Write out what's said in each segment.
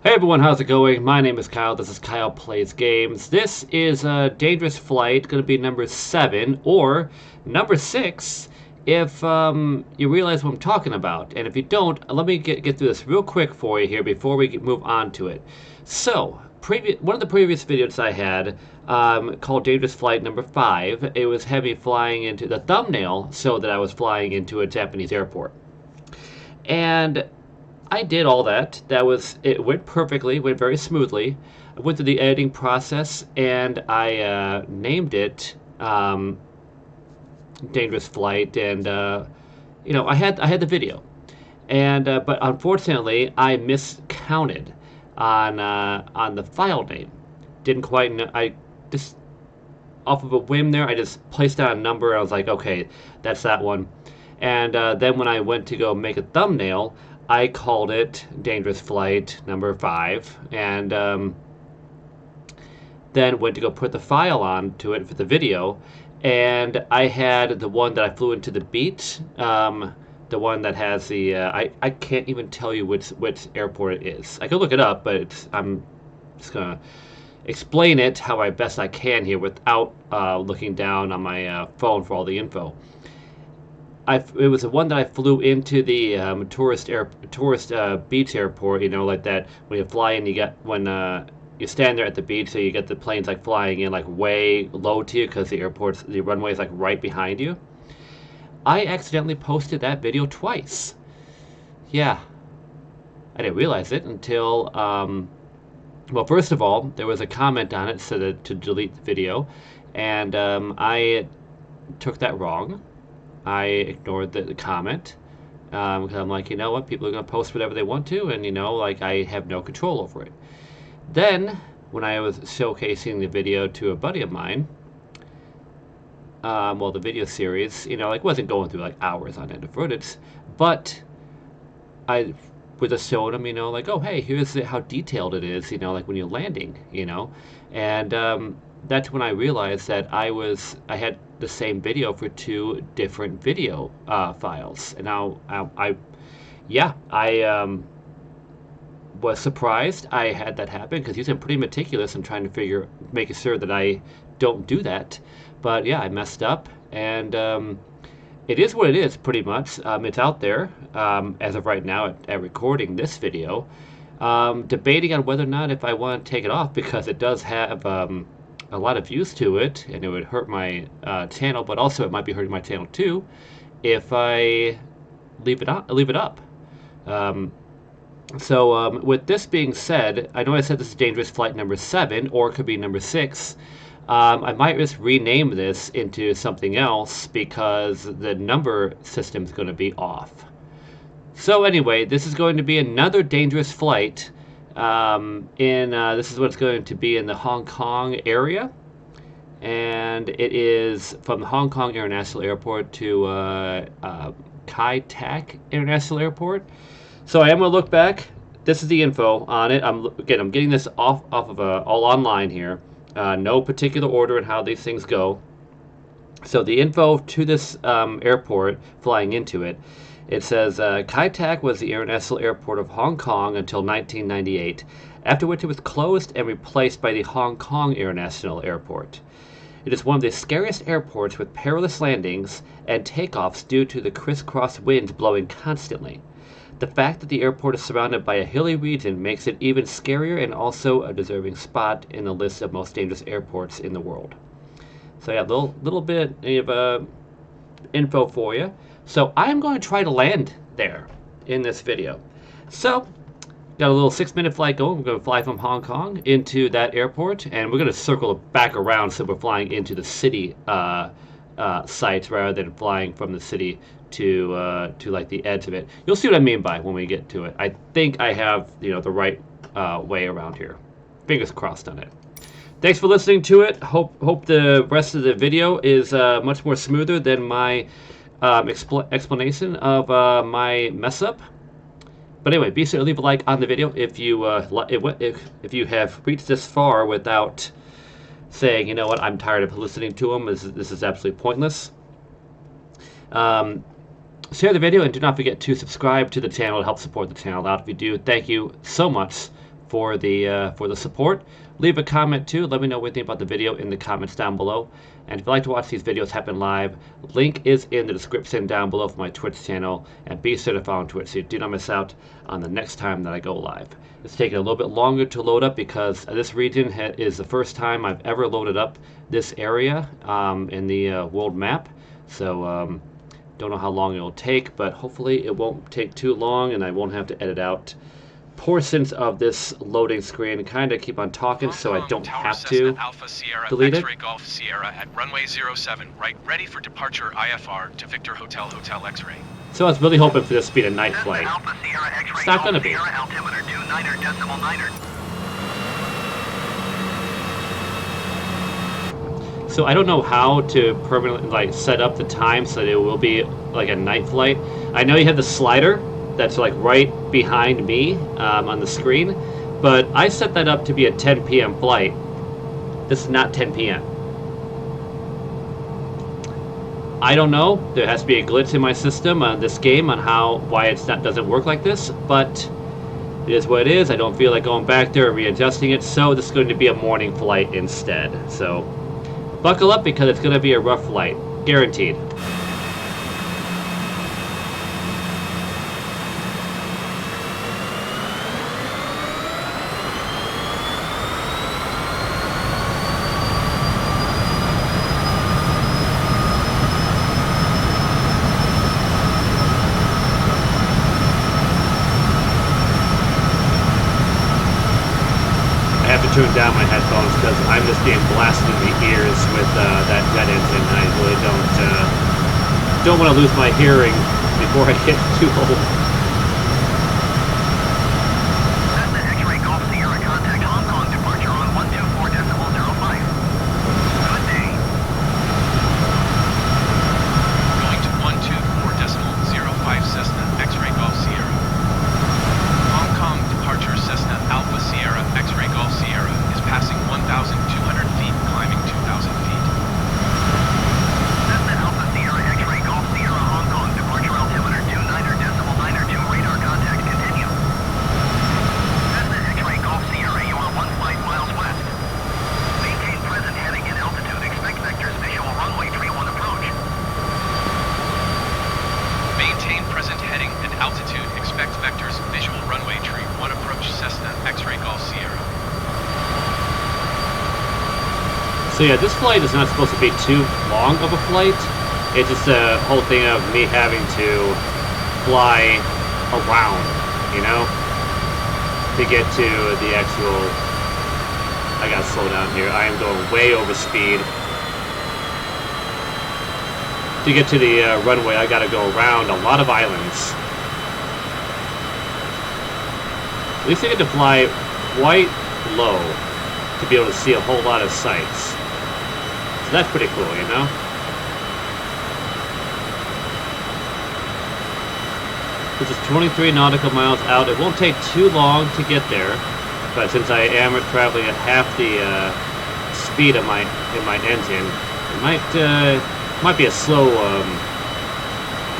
Hey everyone, how's it going? My name is Kyle. This is Kyle Plays Games. This is a dangerous flight, going to be number 7 or number 6 if you realize what I'm talking about. And if you don't, let me get through this real quick for you here before we move on to it. So, one of the previous videos I had called Dangerous Flight number 5, it was heavy flying into the thumbnail, so that I was flying into a Japanese airport. And I did all that. It went perfectly, went very smoothly. I went through the editing process and I named it Dangerous Flight, and I had the video, and but unfortunately I miscounted on the file name. Didn't quite know. I just off of a whim there, I just placed down a number. I was like, okay, that's that one. And then when I went to go make a thumbnail, I called it Dangerous Flight number 5, and then went to go put the file onto it for the video, and I had the one that I flew into the beach, the one that has the, I can't even tell you which airport it is. I could look it up, but I'm just going to explain it how best I can here without looking down on my phone for all the info. It was the one that I flew into the tourist beach airport. You know, like that when you fly in, you stand there at the beach, so you get the planes like flying in like way low to you because the runway is like right behind you. I accidentally posted that video twice. Yeah, I didn't realize it until well, first of all, there was a comment on it so to delete the video, and I took that wrong. I ignored the comment because I'm like, you know what, people are going to post whatever they want to, and like I have no control over it. Then when I was showcasing the video to a buddy of mine, well, the video series, like wasn't going through like hours on end of footage, but I was just showing him, like, oh hey, here's how detailed it is, like when you're landing, and that's when I realized that I had the same video for 2 different video files. And now I was surprised I had that happen, because usually I'm pretty meticulous in trying to making sure that I don't do that. But yeah, I messed up, and it is what it is, pretty much. It's out there as of right now at recording this video. Debating on whether or not if I want to take it off, because it does have a lot of views to it, and it would hurt my channel, but also it might be hurting my channel too if I leave it up. So with this being said, I know I said this is Dangerous Flight number 7, or it could be number 6. I might just rename this into something else because the number system is going to be off. So anyway, this is going to be another Dangerous Flight. This is what's going to be in the Hong Kong area, and it is from the Hong Kong International Airport to Kai Tak International Airport. So I am going to look back. This is the info on it. I'm getting this off of all online here. No particular order in how these things go. So the info to this airport, flying into it. It says, Kai Tak was the international airport of Hong Kong until 1998, after which it was closed and replaced by the Hong Kong International Airport. It is one of the scariest airports with perilous landings and takeoffs due to the crisscross winds blowing constantly. The fact that the airport is surrounded by a hilly region makes it even scarier, and also a deserving spot in the list of most dangerous airports in the world. So yeah, a little bit of info for you. So I'm going to try to land there in this video. So, got a little 6-minute flight going. We're going to fly from Hong Kong into that airport, and we're going to circle back around, so we're flying into the city sites rather than flying from the city to like the edge of it. You'll see what I mean by when we get to it. I think I have the right way around here. Fingers crossed on it. Thanks for listening to it. Hope the rest of the video is much more smoother than my explanation of my mess up. But anyway, be sure to leave a like on the video if you have reached this far without saying, you know what, I'm tired of listening to them. This is absolutely pointless. Share the video, and do not forget to subscribe to the channel to help support the channel out. If you do, thank you so much for the support. Leave a comment too. Let me know what you think about the video in the comments down below. And if you'd like to watch these videos happen live, link is in the description down below for my Twitch channel. And be sure to follow on Twitch so you do not miss out on the next time that I go live. It's taking a little bit longer to load up because this region is the first time I've ever loaded up this area in the world map. So don't know how long it'll take, but hopefully it won't take too long and I won't have to edit out portions of this loading screen and kind of keep on talking so I don't have to Alpha Sierra, delete it. X-ray Golf Sierra at runway 07, right, ready for departure IFR to Victor Hotel Hotel X-ray. So I was really hoping for this to be a night flight. Alpha Sierra, X-ray It's not Golf gonna be. Sierra, altimeter 29.9. So I don't know how to permanently set up the time so that it will be like a night flight. I know you have the slider that's like right behind me on the screen, but I set that up to be a 10 p.m. flight. This is not 10 p.m. I don't know. There has to be a glitch in my system on this game on why doesn't work like this, but it is what it is. I don't feel like going back there and readjusting it, so this is going to be a morning flight instead. So buckle up because it's going to be a rough flight, guaranteed. Turn down my headphones because I'm just being blasted in the ears with that jet engine. I really don't want to lose my hearing before I get too old. Cessna X-ray Golf Sierra, contact Hong Kong departure on 124.05. Good day. Going to 124.05 Cessna X-ray Golf Sierra. Hong Kong departure Cessna Alpha Sierra, X-ray Golf Sierra is passing 1,200 feet, climbing 2,000 feet. Cessna Alpha Sierra, X-ray Golf Sierra, Hong Kong departure altimeter 29.92 radar contact continue. Cessna X-ray Golf Sierra, you are 15 miles west. Maintain present heading and altitude. Expect vectors visual runway 31 approach. Maintain present heading and altitude. Expect vectors visual runway tree 1 approach Cessna X-ray Golf Sierra. So yeah, this flight is not supposed to be too long of a flight. It's just a whole thing of me having to fly around, you know, to get to the actual. I gotta slow down here. I am going way over speed. To get to the runway, I gotta go around a lot of islands. At least I get to fly quite low to be able to see a whole lot of sights. So that's pretty cool, you know? This is 23 nautical miles out. It won't take too long to get there, but since I am traveling at half the speed of my engine, it might be a slow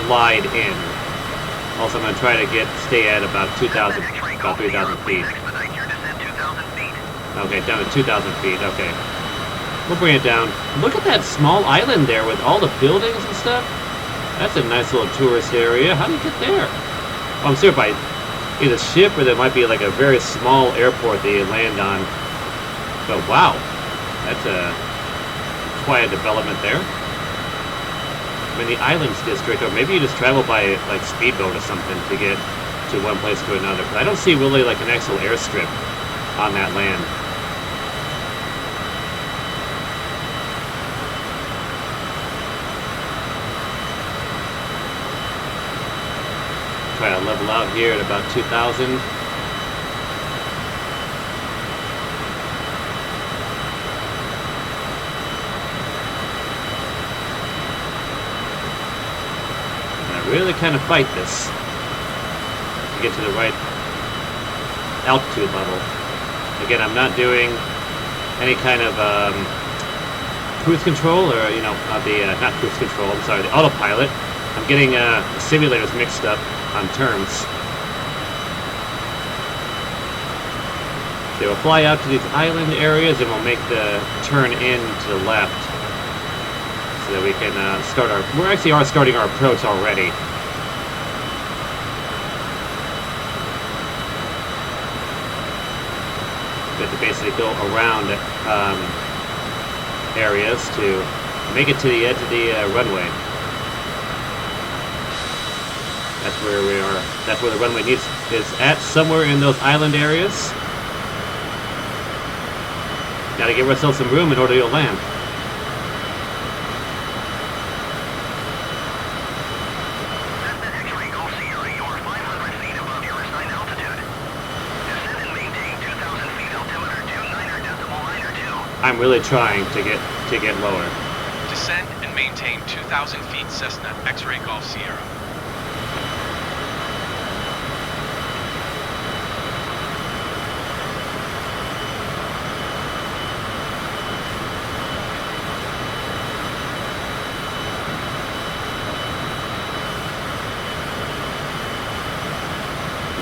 glide in. Also, I'm going to try to stay at about 3,000 feet. Okay, down to 2,000 feet, okay. We'll bring it down. Look at that small island there with all the buildings and stuff. That's a nice little tourist area. How do you get there? Oh, I'm sure by either ship or there might be like a very small airport that you land on. But wow, that's quite a development there. I mean, the Islands District, or maybe you just travel by like speedboat or something to get to one place to another. But I don't see really like an actual airstrip on that land. Try to level out here at about 2,000. Really kind of fight this to get to the right altitude level. Again, I'm not doing any kind of cruise control, or not cruise control. I'm sorry, the autopilot. I'm getting simulators mixed up on terms. So we'll fly out to these island areas and we'll make the turn in to the left so that we can start our... We actually are starting our approach already. We have to basically go around areas to make it to the edge of the runway. That's where we are. That's where the runway is at, somewhere in those island areas. Gotta give ourselves some room in order to land. Cessna X-ray Golf Sierra, you are 500 feet above your assigned altitude. Descend and maintain 2,000 feet altimeter 29.992. I'm really trying to get lower. Descend and maintain 2,000 feet Cessna X-ray Golf Sierra.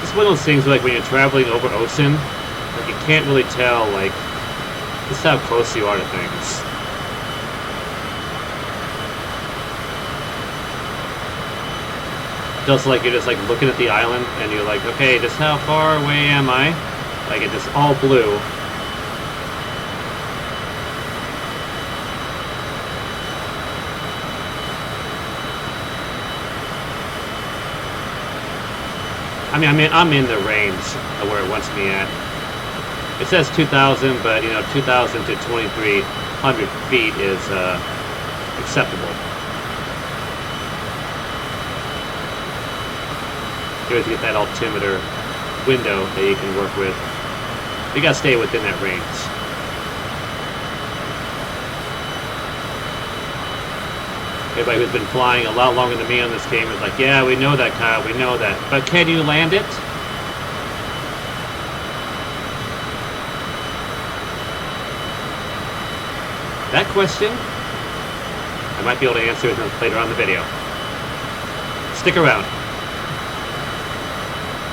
It's one of those things where, like, when you're traveling over ocean, like, you can't really tell, like, just how close you are to things. Just like you're just like looking at the island and you're like, okay, just how far away am I? Like, it's just all blue. I mean, I'm in the range of where it wants me at. It says 2,000, but, you know, 2,000 to 2,300 feet is acceptable. You always get that altimeter window that you can work with. You gotta stay within that range. Everybody who's been flying a lot longer than me on this game is like, yeah, we know that, Kyle, we know that. But can you land it? That question, I might be able to answer it later on in the video. Stick around.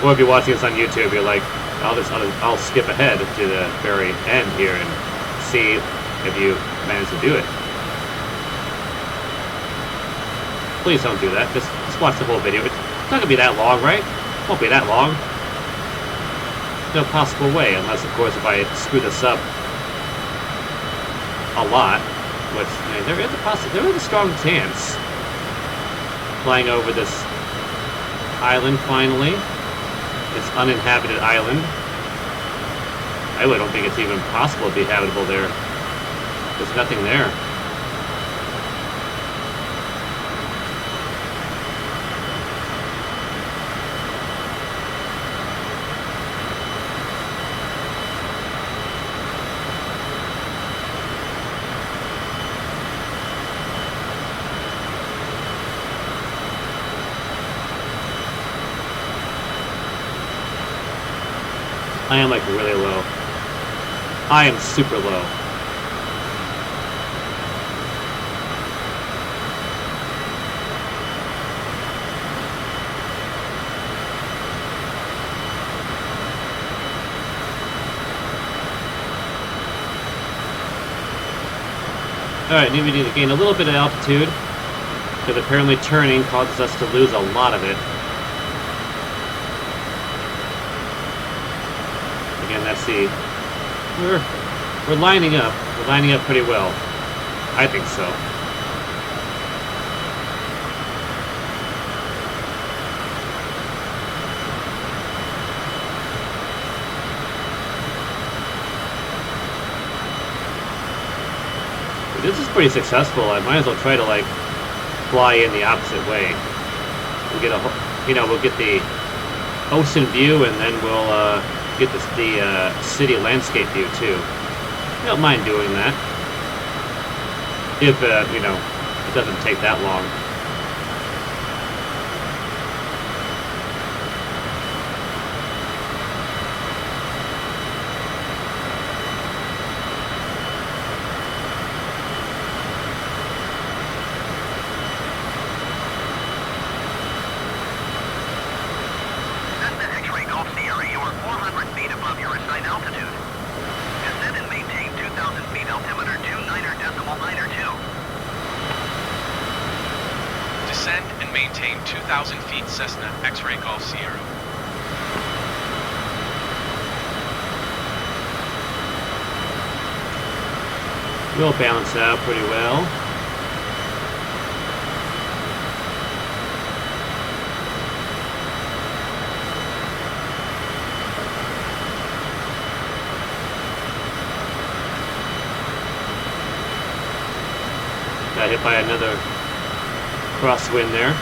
Or if you're watching this on YouTube, you're like, I'll skip ahead to the very end here and see if you manage to do it. Please don't do that. Just watch the whole video. It's not gonna be that long, right? It won't be that long. No possible way, unless, of course, if I screw this up a lot, which, I mean, there is a strong chance. Flying over this island finally. This uninhabited island. I really don't think it's even possible to be habitable there. There's nothing there. I am like really low. I am super low. Alright, we need to gain a little bit of altitude, because apparently turning causes us to lose a lot of it. Again, let's see. We're lining up. We're lining up pretty well. I think so. This is pretty successful. I might as well try to, like, fly in the opposite way. We'll get a, you know, we'll get the ocean view, and then we'll get the city landscape view too. I don't mind doing that if you know, it doesn't take that long. Cessna X-ray Golf Sierra, you are 400 feet above your assigned altitude. maintain 2,000 feet Cessna X-Ray Golf Sierra. We'll balance out pretty well. Got hit by another crosswind there.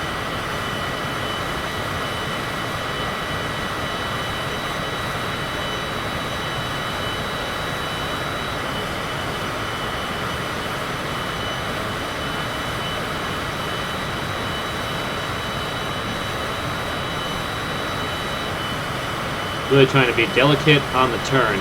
Really trying to be delicate on the turn.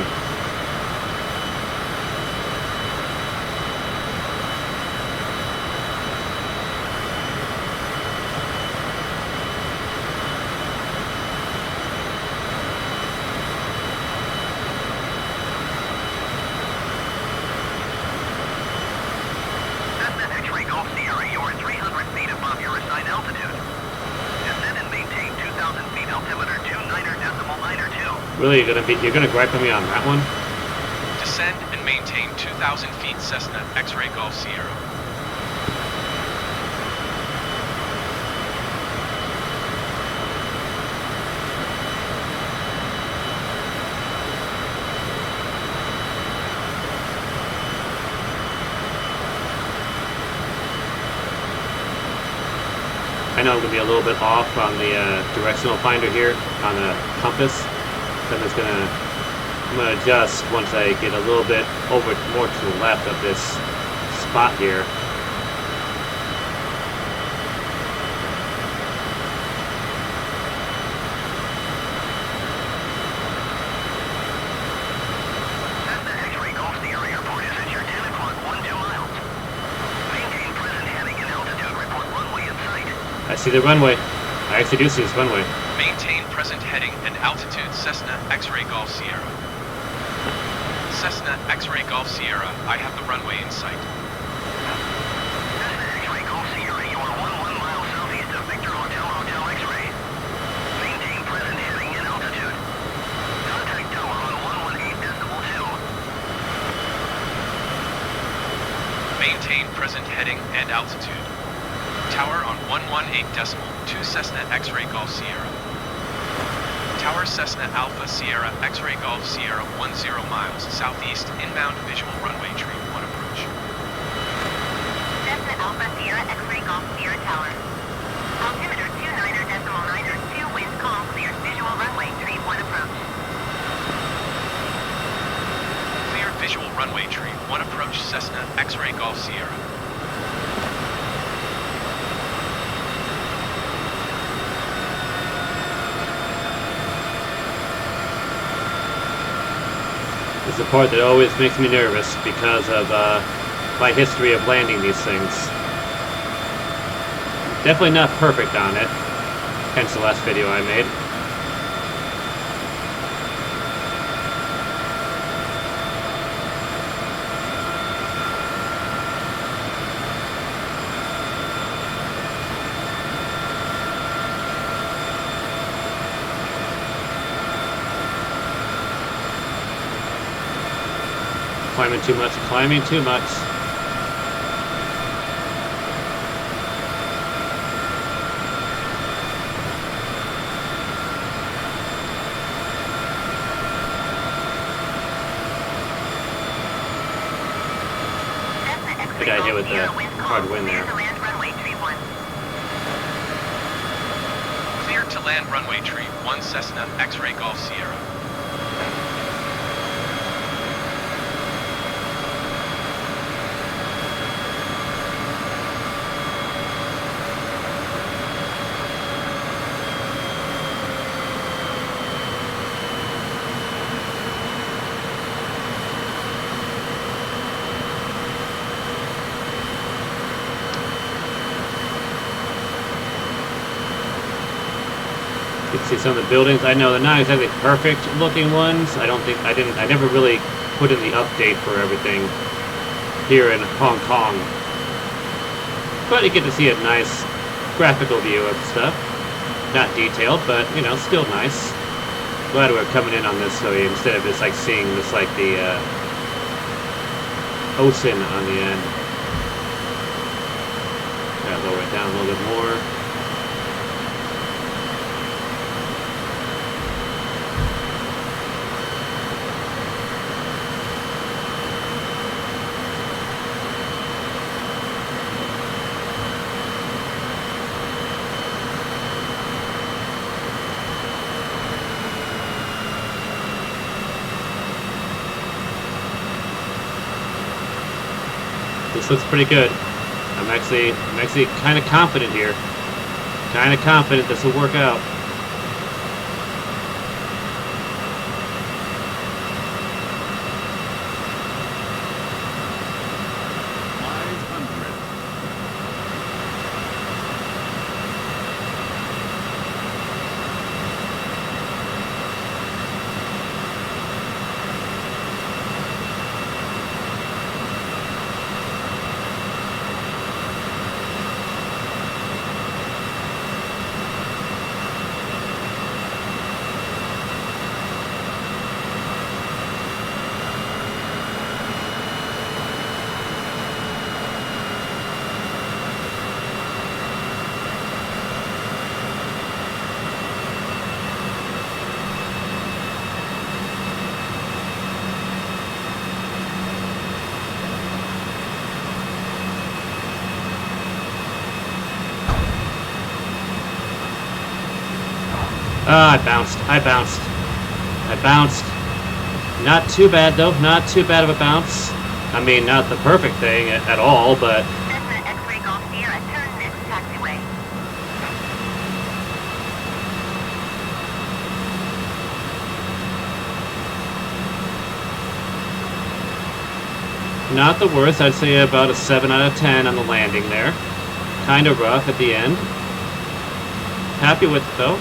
Cessna X-Ray Golf Sierra, you are 300 feet above your assigned altitude. Descend and maintain 2,000 feet altimeter 29.992. Really, you're gonna gripe on me on that one? Descend and maintain 2,000 feet Cessna X-Ray Golf Sierra. I know I'm going to be a little bit off on the directional finder here on the compass. So I'm going to adjust once I get a little bit over more to the left of this spot here. Cessna X-Ray Golf Sierra Airport is at your 10 o'clock 12 miles. Maintain present heading and altitude. Report runway in sight. I see the runway. I actually do see this runway. Maintain present heading and altitude Cessna X-Ray Golf Sierra. Cessna X-Ray Golf Sierra, I have the runway in sight. Cessna X-Ray Golf Sierra, you are 11 miles southeast of Victor Hotel X-Ray. Maintain present heading and altitude. Contact tower on 118.2. Maintain present heading and altitude. Tower on 118.2 Cessna X-Ray Golf Sierra. Tower Cessna Alpha Sierra X-Ray Golf Sierra 10 miles southeast inbound visual runway tree 1 approach. Cessna Alpha Sierra X-Ray Golf Sierra Tower. Altimeter 29.992, wind calm, clear, visual runway tree 1 approach. Clear visual runway tree 1 approach Cessna X-Ray Golf Sierra. This is the part that always makes me nervous because of my history of landing these things. Definitely not perfect on it, hence the last video I made. Climbing too much, climbing too much. I got hit with the hard wind there. Clear to land runway tree 1 Cessna X-Ray Golf Sierra. You can see some of the buildings. I know they're not exactly perfect looking ones. I never really put in the update for everything here in Hong Kong. But you get to see a nice graphical view of stuff. Not detailed, but, you know, still nice. Glad we're coming in on this, so instead of just, like, seeing this, like, the, ocean on the end. Gotta lower it down a little bit more. This looks pretty good. I'm actually kind of confident here. Kind of confident this will work out. I bounced. Not too bad, though. Not too bad of a bounce. I mean, not the perfect thing at all, but... Cessna X-ray Golf Sierra, turn next taxiway. Not the worst. I'd say about a 7 out of 10 on the landing there. Kind of rough at the end. Happy with it, though.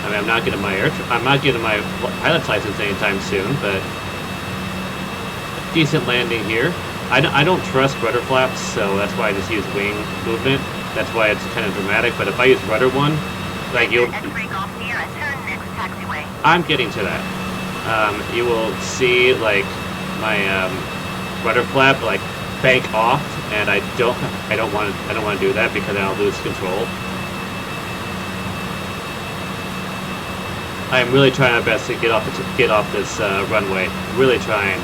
I mean, I'm not getting my pilot's license anytime soon, but decent landing here. I don't trust rudder flaps, so that's why I just use wing movement. That's why it's kind of dramatic. But if I use rudder one, like you'll, X-ray Golf Sierra, turn next taxiway. I'm getting to that. You will see like my rudder flap like bank off, and I don't want to do that because I'll lose control. I am really trying my best to get off this runway. Really trying.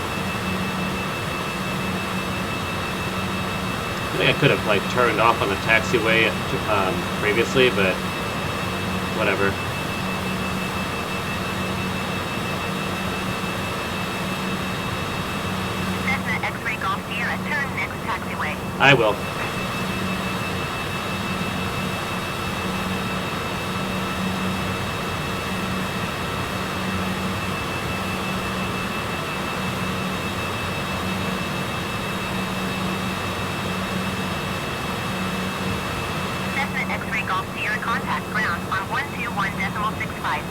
I think I could have like turned off on the taxiway previously, but whatever. Cessna X-ray Golf Sierra, turn next taxiway. I will. Golf Sierra, contact ground on 121.65.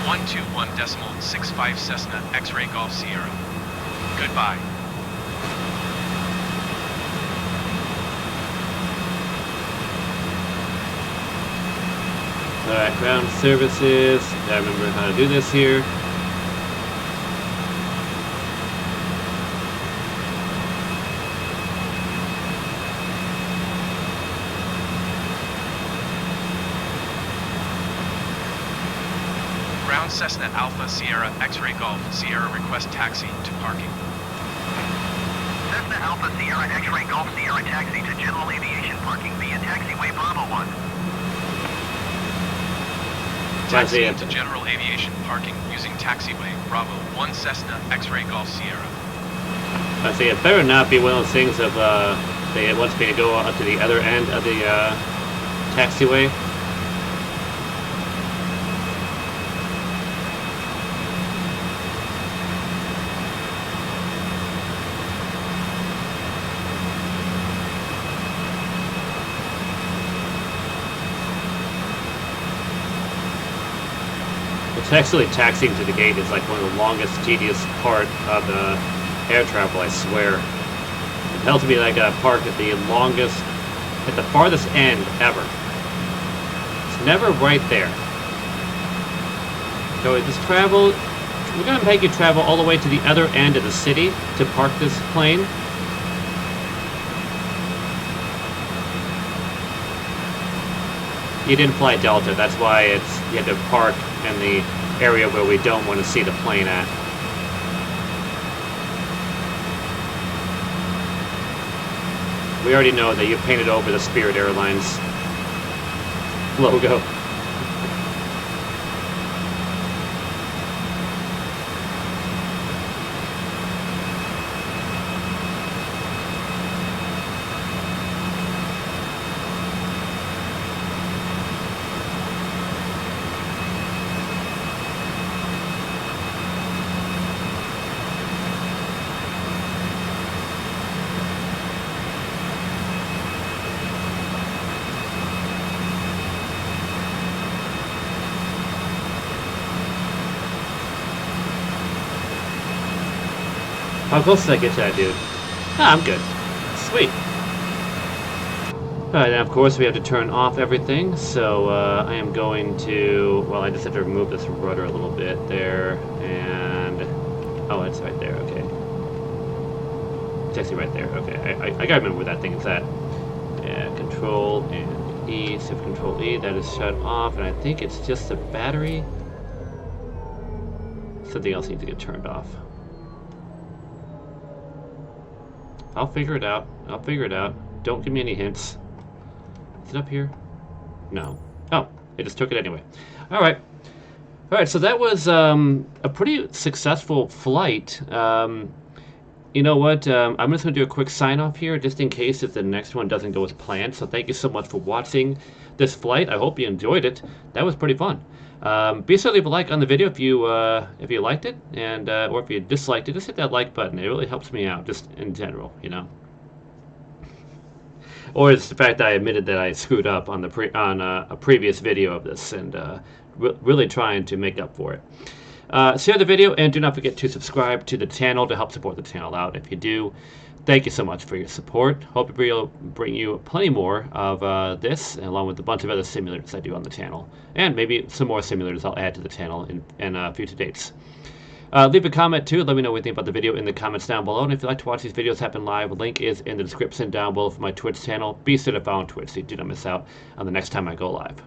121.65 Cessna X-ray Golf Sierra. Goodbye. Alright, ground services. I remember how to do this here. Ground Cessna Alpha Sierra X-ray Golf Sierra request taxi to parking. Cessna Alpha Sierra X-ray Golf Sierra taxi to general aviation parking via taxiway Bravo 1. Taxi to general aviation parking using taxiway Bravo 1 Cessna X-ray Golf Sierra. I say it better not be one of those things of they wants me to go up to the other end of the taxiway. It's actually taxiing to the gate is like one of the longest, tedious part of the air travel, I swear. tells me that I got parked at the longest, at the farthest end ever. It's never right there. So just travel. We're going to make you travel all the way to the other end of the city to park this plane. You didn't fly Delta, that's why you had to park in the area where we don't want to see the plane at. We already know that you painted over the Spirit Airlines logo. How close did I get to that dude? Ah, I'm good. Sweet. Alright, and of course we have to turn off everything, so I am going to... Well, I just have to remove this rudder a little bit there, and... Oh, it's right there, okay. It's actually right there, okay. I gotta remember where that thing is at. Yeah, Control and E, Shift Control E, that is shut off, and I think it's just the battery. Something else needs to get turned off. I'll figure it out. I'll figure it out. Don't give me any hints. Is it up here? No. Oh, it just took it anyway. Alright. Alright, so that was a pretty successful flight. You know what? I'm just going to do a quick sign-off here, just in case if the next one doesn't go as planned. So thank you so much for watching this flight. I hope you enjoyed it. That was pretty fun. Be sure to leave a like on the video if you liked it, and or if you disliked it, just hit that like button. It really helps me out, just in general, you know. Or it's the fact that I admitted that I screwed up on a previous video of this, and really trying to make up for it. Share the video, and do not forget to subscribe to the channel to help support the channel out. If you do, thank you so much for your support. Hope to bring you plenty more of this, along with a bunch of other simulators I do on the channel. And maybe some more simulators I'll add to the channel in future dates. Leave a comment too. Let me know what you think about the video in the comments down below. And if you'd like to watch these videos happen live, the link is in the description down below for my Twitch channel. Be sure to follow on Twitch so you do not miss out on the next time I go live.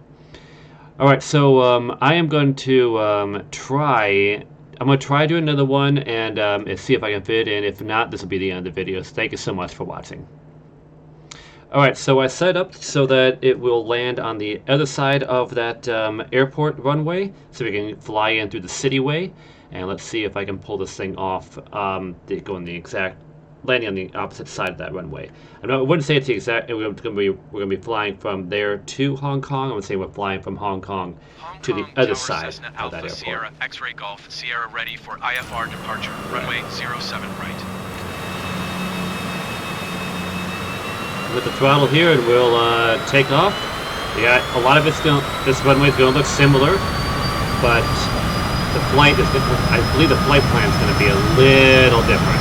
Alright, so I am going to try... I'm going to try to do another one and see if I can fit it in. If not, this will be the end of the video. So thank you so much for watching. Alright, so I set up so that it will land on the other side of that airport runway, so we can fly in through the cityway. And let's see if I can pull this thing off, landing on the opposite side of that runway. I wouldn't say it's the exact. We're going to be flying from there to Hong Kong. I would say we're flying from Hong Kong to the other side of that airport. Sierra X-ray Golf Sierra ready for IFR departure. Runway 07 right. With the throttle here, and we'll take off. Yeah, a lot of it's going. This runway is going to look similar, but the flight is. I believe the flight plan is going to be a little different.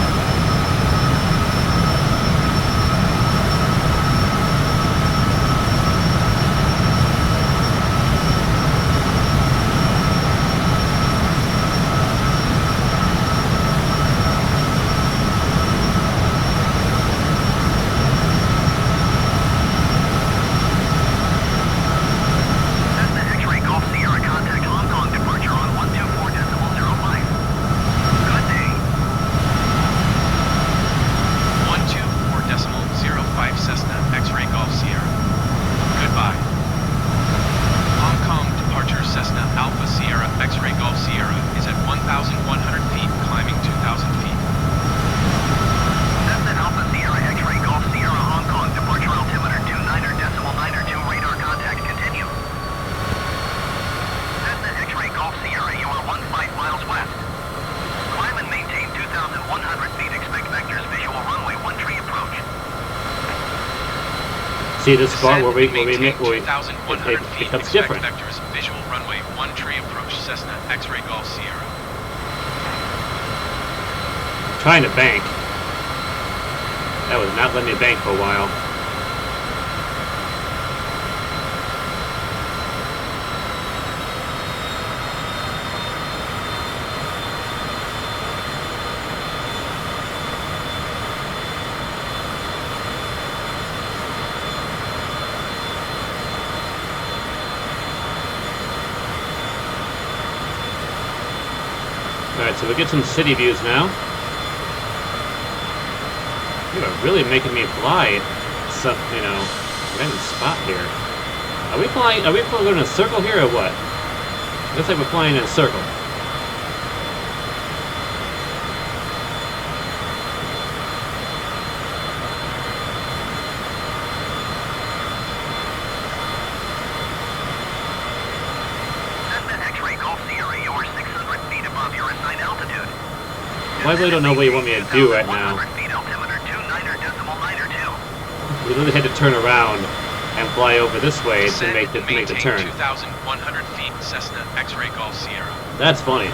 See this spot where it becomes different. Vectors, visual runway 13 approach Cessna X-ray Golf Sierra. Trying to bank. That was not letting me bank for a while. Alright, so we get some city views now. You are really making me fly some, you know, random spot here. Are we going in a circle here or what? Looks like we're flying in a circle. Well, I really don't know what you want me to do right now. We literally had to turn around and fly over this way to make the turn. 2,100 feet, Cessna X-Ray Golf Sierra. That's funny.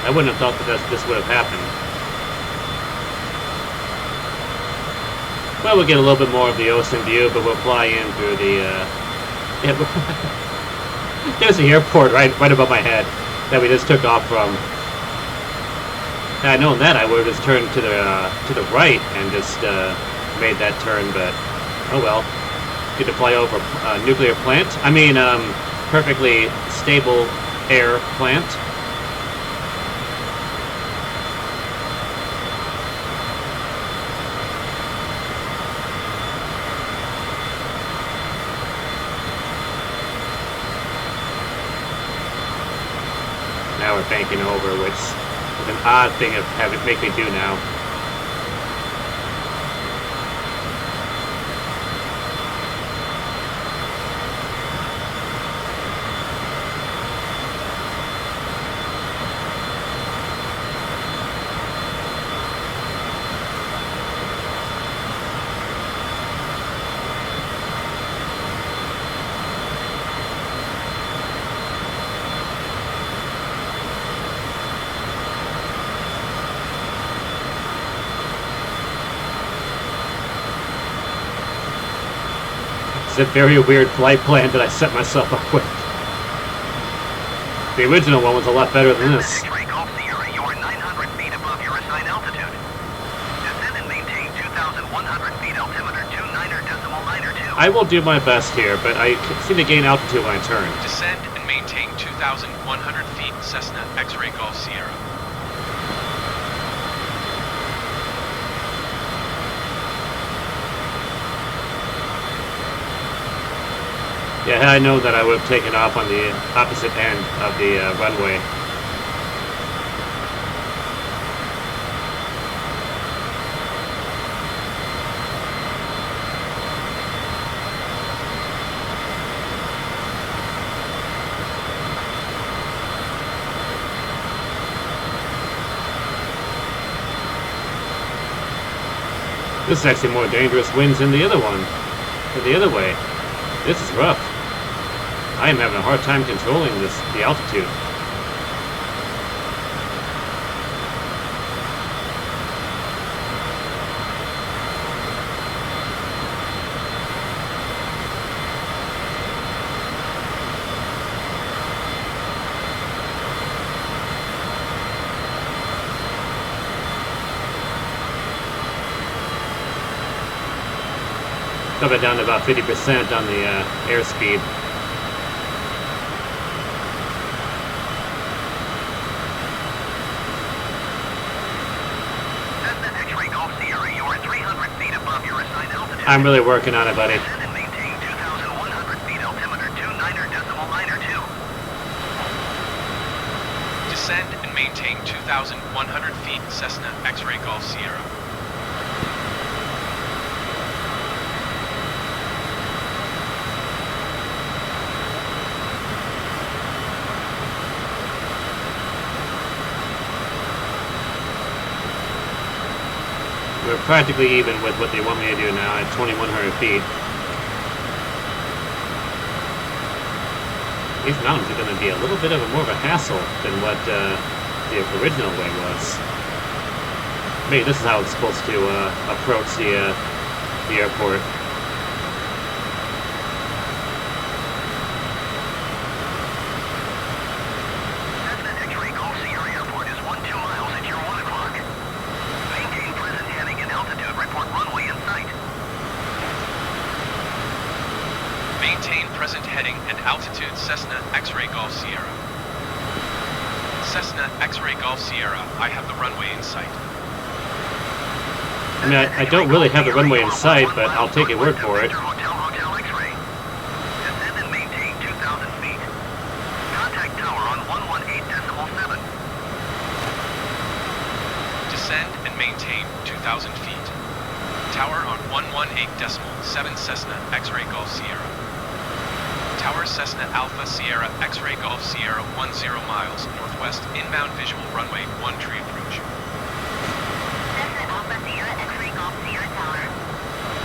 I wouldn't have thought that this would have happened. Well, we'll get a little bit more of the ocean view, but we'll fly in through the. There's the airport right above my head that we just took off from. Had I known that, I would have just turned to the right and just made that turn. But oh well. Good to fly over a nuclear plant. I mean, perfectly stable air plant. Now we're banking over, which is an odd thing to have it make me do now. It's a very weird flight plan that I set myself up with. The original one was a lot better than this. X-Ray Golf Sierra, you are 900 feet above your assigned altitude. Descend and maintain 2,100 feet, altimeter 29.992. I will do my best here, but I seem to gain altitude when I turn. Descend and maintain 2,100 feet, Cessna X-Ray Golf Sierra. Yeah, had I known that, I would have taken off on the opposite end of the runway. This is actually more dangerous winds than the other one, or the other way. This is rough. I am having a hard time controlling the altitude. Coming down to about 50% on the airspeed. I'm really working on it, buddy. Descend and maintain 2,100 feet, altimeter 29.992. Descend and maintain 2,100 feet, Cessna X-Ray Golf Sierra. We're practically even with what they want me to do now at 2,100 feet. These mountains are going to be a little bit of more of a hassle than what the original way was. Maybe this is how it's supposed to approach the airport. Cessna X-ray Golf Sierra Airport is 12 miles at your 1 o'clock. Maintain present heading and altitude. Report runway in sight. Maintain present heading and altitude Cessna X-ray Golf Sierra. Cessna X-ray Golf Sierra, I have the runway in sight. I mean, I don't really have the runway in sight, but I'll take your word for it. Hotel X-ray. Descend and maintain 2,000 feet. Contact tower on 118.7. Descend and maintain 2,000 feet. Tower on 118.7 Cessna X-ray Golf Sierra. Tower Cessna Alpha Sierra X-ray Golf Sierra 10 miles northwest, inbound visual runway 1 tree approach. Cessna Alpha Sierra X-ray Golf Sierra Tower.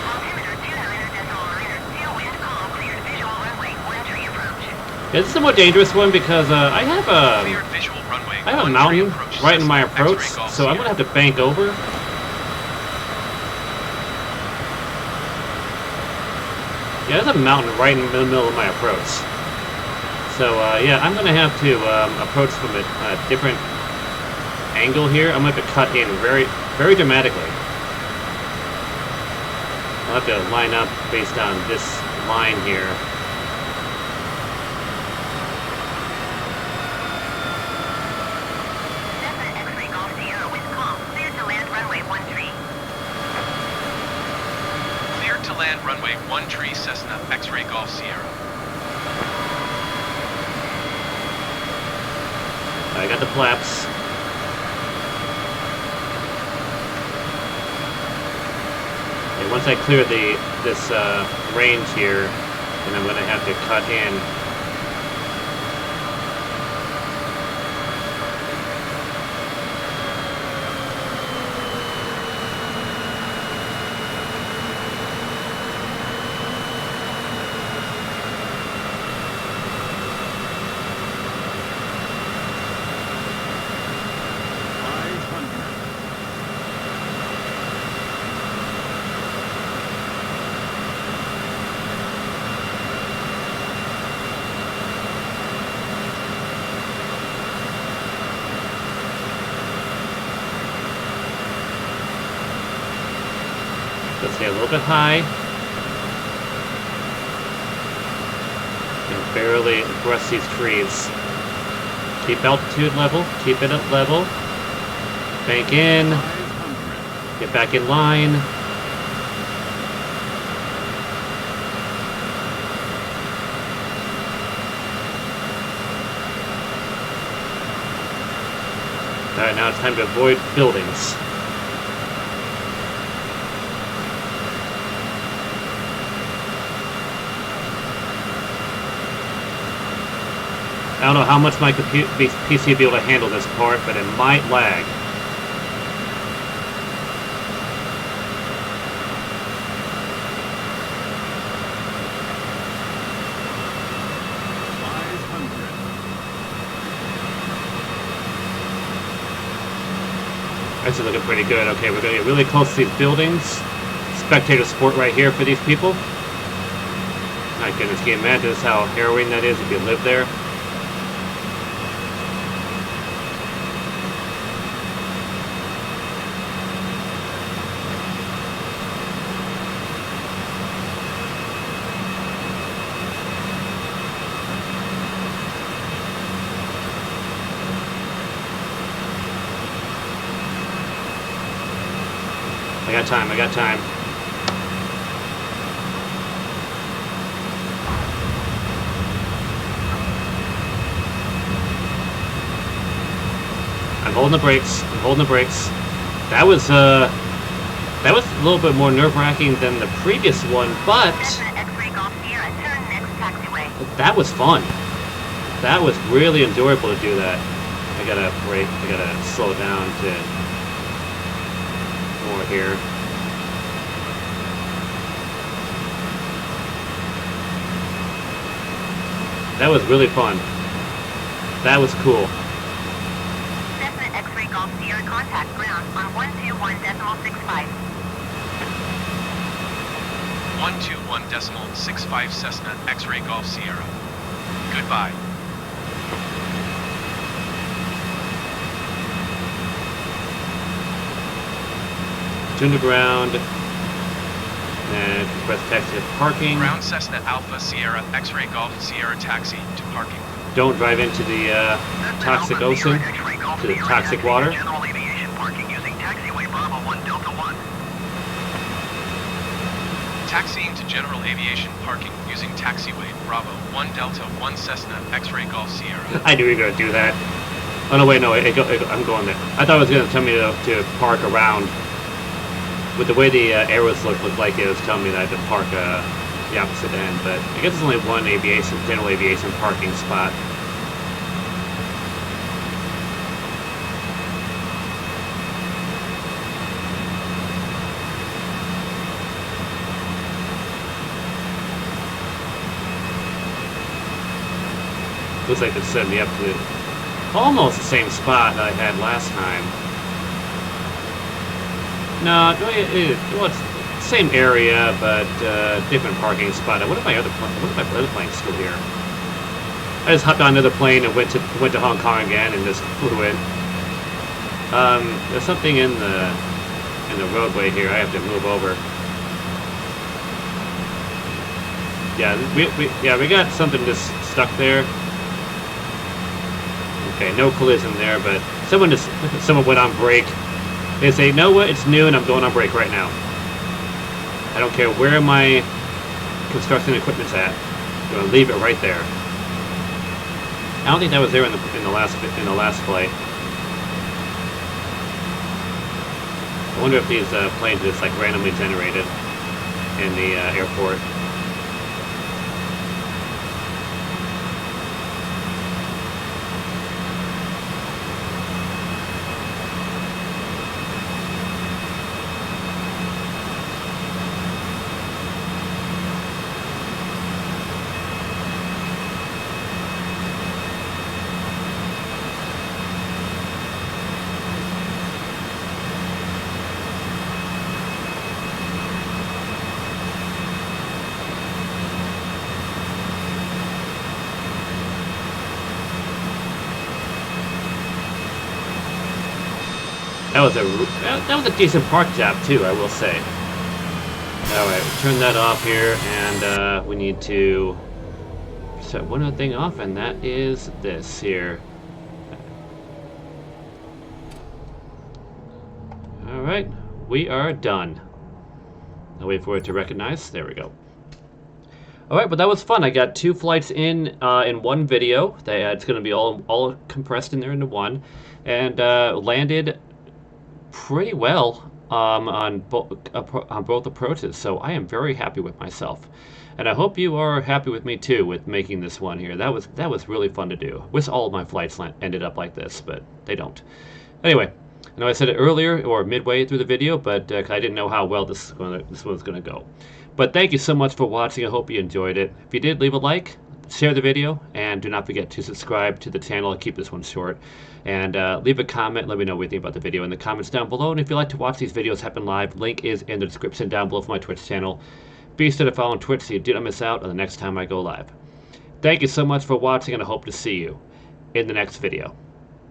Altimeter 29.92, wind calm, cleared visual runway 1 tree approach. Yeah, this is a more dangerous one because I have Cleared visual runway a 1 tree mountain approach, right in my Cessna approach, X-ray Golf so I'm gonna have to bank over. Yeah, there's a mountain right in the middle of my approach. So yeah, I'm gonna have to approach from a different angle here. I'm gonna have to cut in very, very dramatically. I'll have to line up based on this line here. Cessna X-ray Golf Sierra, wind calm, cleared to land runway 1 tree. Cleared to land runway 1 tree Cessna X-ray Golf Sierra. I got the flaps. And once I clear this range here, then I'm gonna have to cut in. Let's stay a little bit high. And barely abreast these trees. Keep altitude level, keep it at level. Bank in. Get back in line. Alright, now it's time to avoid buildings. I don't know how much my PC will be able to handle this part, but it might lag. This is looking pretty good. Okay, we're going to get really close to these buildings. Spectator support right here for these people. My goodness, can you imagine just how harrowing that is if you live there? I got time, I got time. I'm holding the brakes, I'm holding the brakes. That was a little bit more nerve-wracking than the previous one, but Cessna X-ray Golf Sierra, turn next taxiway. that was fun. That was really enjoyable to do that. I gotta brake, I gotta slow down to more here. That was really fun. That was cool. Cessna X-ray Golf Sierra contact ground on 121.65. 121.65 Cessna X-Ray Golf Sierra. Goodbye. Turn to ground. And press taxi to parking. Ground Cessna Alpha Sierra X-Ray Golf Sierra taxi to parking. Don't drive into the toxic ocean, to the toxic water. General aviation parking using taxiway Bravo 1 Delta 1. Taxiing to general aviation parking using taxiway Bravo 1 Delta 1 Cessna X-Ray Golf Sierra. I knew you were going to do that. Oh no, wait, no, I'm going there. I thought it was going to tell me to park around. With the way the arrows looked like it was telling me that I had to park the opposite end, but I guess there's only one general aviation parking spot. Looks like it's setting me up to almost the same spot that I had last time. No, well, it's the same area, but different parking spot. What if my other plane's still here? I just hopped on another plane and went to Hong Kong again and just flew in. There's something in the roadway here. I have to move over. Yeah, we got something just stuck there. Okay, no collision there, but someone went on break. They say, you know what, it's new and I'm going on break right now. I don't care where my construction equipment's at. I'm going to leave it right there. I don't think that was there in the last flight. I wonder if these planes are just like randomly generated in the airport. That was a decent park job too, I will say. Alright, turn that off here, and we need to set one other thing off, and that is this here. Alright, we are done. I'll wait for it to recognize. There we go. Alright, but that was fun. I got 2 flights in one video. It's going to be all compressed in there into one. And landed pretty well on both approaches, so I am very happy with myself, and I hope you are happy with me too with making this one here. That was really fun to do. Wish all of my flights ended up like this, but they don't. Anyway, I know I said it earlier or midway through the video, but I didn't know how well this was going to go. But thank you so much for watching. I hope you enjoyed it. If you did, leave a like, share the video, and do not forget to subscribe to the channel. I'll keep this one short. And leave a comment. Let me know what you think about the video in the comments down below. And if you'd like to watch these videos happen live, link is in the description down below for my Twitch channel. Be sure to follow on Twitch so you do not miss out on the next time I go live. Thank you so much for watching, and I hope to see you in the next video.